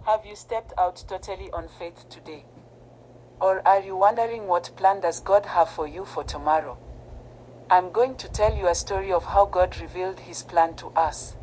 Have you stepped out totally on faith today? Or are you wondering what plan does God have for you for tomorrow? I'm going to tell you a story of how God revealed his plan to us.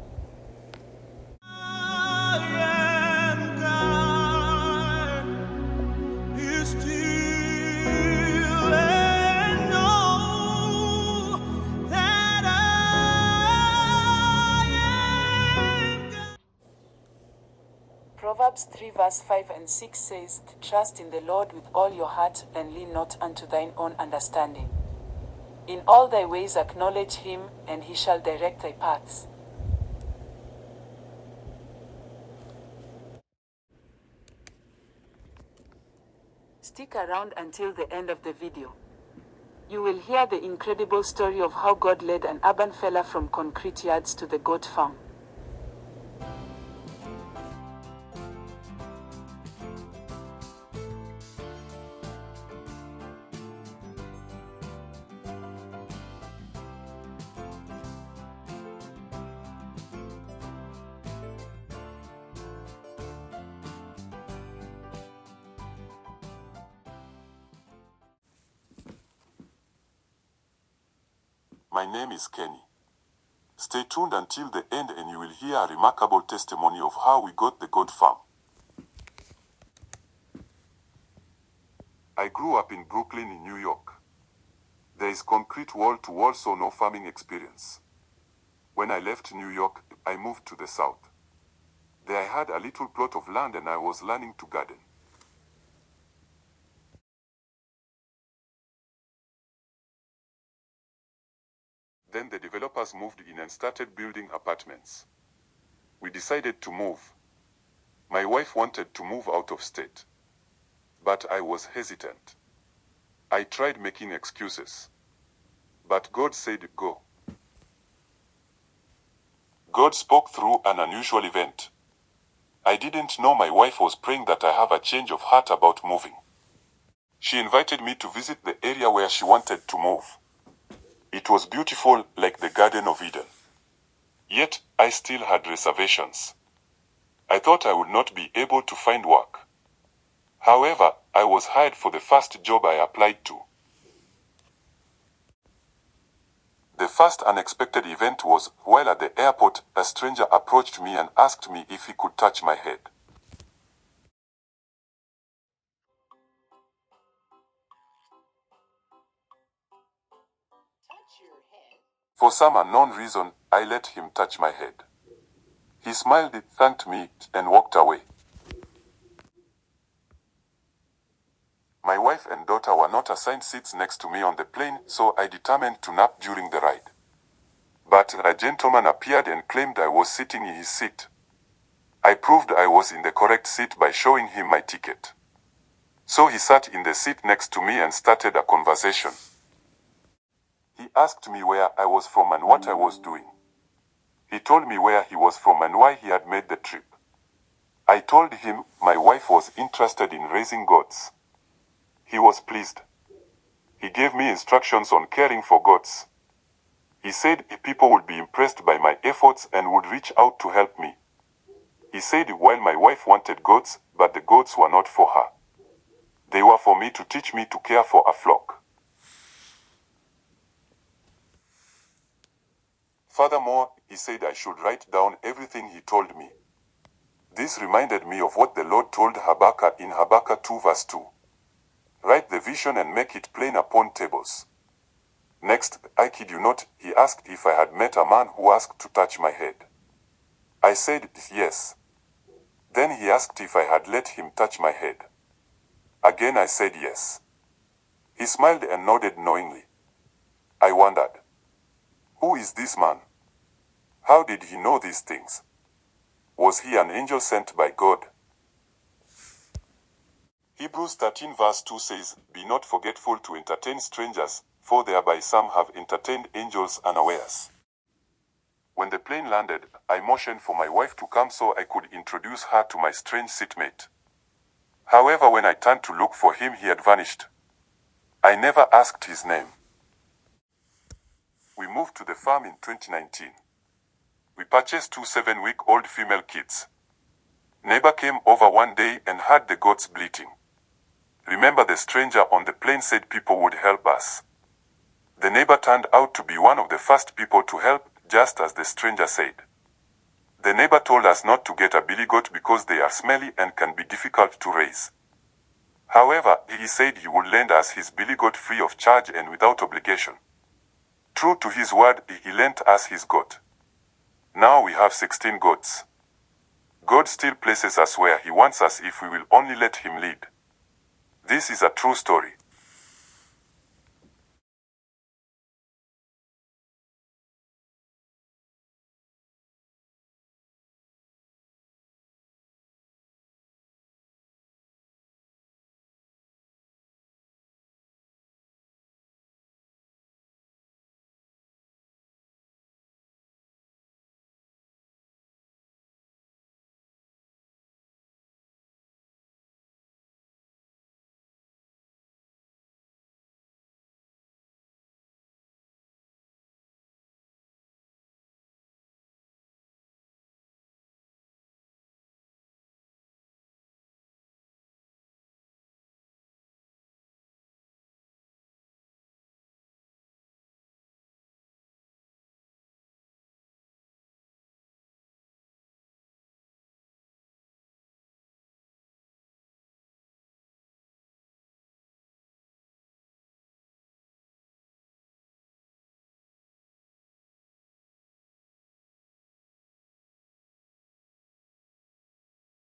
Proverbs 3 verse 5 and 6 says, "Trust in the Lord with all your heart, and lean not unto thine own understanding. In all thy ways acknowledge him, and he shall direct thy paths." Stick around until the end of the video. You will hear the incredible story of how God led an urban fella from concrete yards to the goat farm. My name is Kenny. Stay tuned until the end and you will hear a remarkable testimony of how we got the goat farm. I grew up in Brooklyn in New York. There is concrete wall-to-wall, so no farming experience. When I left New York, I moved to the south. There I had a little plot of land and I was learning to garden. Then the developers moved in and started building apartments. We decided to move. My wife wanted to move out of state, but I was hesitant. I tried making excuses, but God said go. God spoke through an unusual event. I didn't know my wife was praying that I have a change of heart about moving. She invited me to visit the area where she wanted to move. It was beautiful, like the Garden of Eden. Yet, I still had reservations. I thought I would not be able to find work. However, I was hired for the first job I applied to. The first unexpected event was, while at the airport, a stranger approached me and asked me if he could touch my head. For some unknown reason, I let him touch my head. He smiled, thanked me, and walked away. My wife and daughter were not assigned seats next to me on the plane, so I determined to nap during the ride. But a gentleman appeared and claimed I was sitting in his seat. I proved I was in the correct seat by showing him my ticket. So he sat in the seat next to me and started a conversation. He asked me where I was from and what I was doing. He told me where he was from and why he had made the trip. I told him my wife was interested in raising goats. He was pleased. He gave me instructions on caring for goats. He said people would be impressed by my efforts and would reach out to help me. He said while my wife wanted goats, but the goats were not for her. They were for me to teach me to care for a flock. Furthermore, he said I should write down everything he told me. This reminded me of what the Lord told Habakkuk in Habakkuk 2 verse 2. Write the vision and make it plain upon tables. Next, I kid you not, he asked if I had met a man who asked to touch my head. I said yes. Then he asked if I had let him touch my head. Again I said yes. He smiled and nodded knowingly. I wondered, who is this man? How did he know these things? Was he an angel sent by God? Hebrews 13 verse 2 says, "Be not forgetful to entertain strangers, for thereby some have entertained angels unawares." When the plane landed, I motioned for my wife to come so I could introduce her to my strange seatmate. However, when I turned to look for him, he had vanished. I never asked his name. We moved to the farm in 2019. We purchased 2 7-week-old female kids. Neighbor came over one day and heard the goats bleating. Remember, the stranger on the plain said people would help us. The neighbor turned out to be one of the first people to help, just as the stranger said. The neighbor told us not to get a billy goat because they are smelly and can be difficult to raise. However, he said he would lend us his billy goat free of charge and without obligation. True to his word, he lent us his goat. Now we have 16 goats. God still places us where he wants us if we will only let him lead. This is a true story.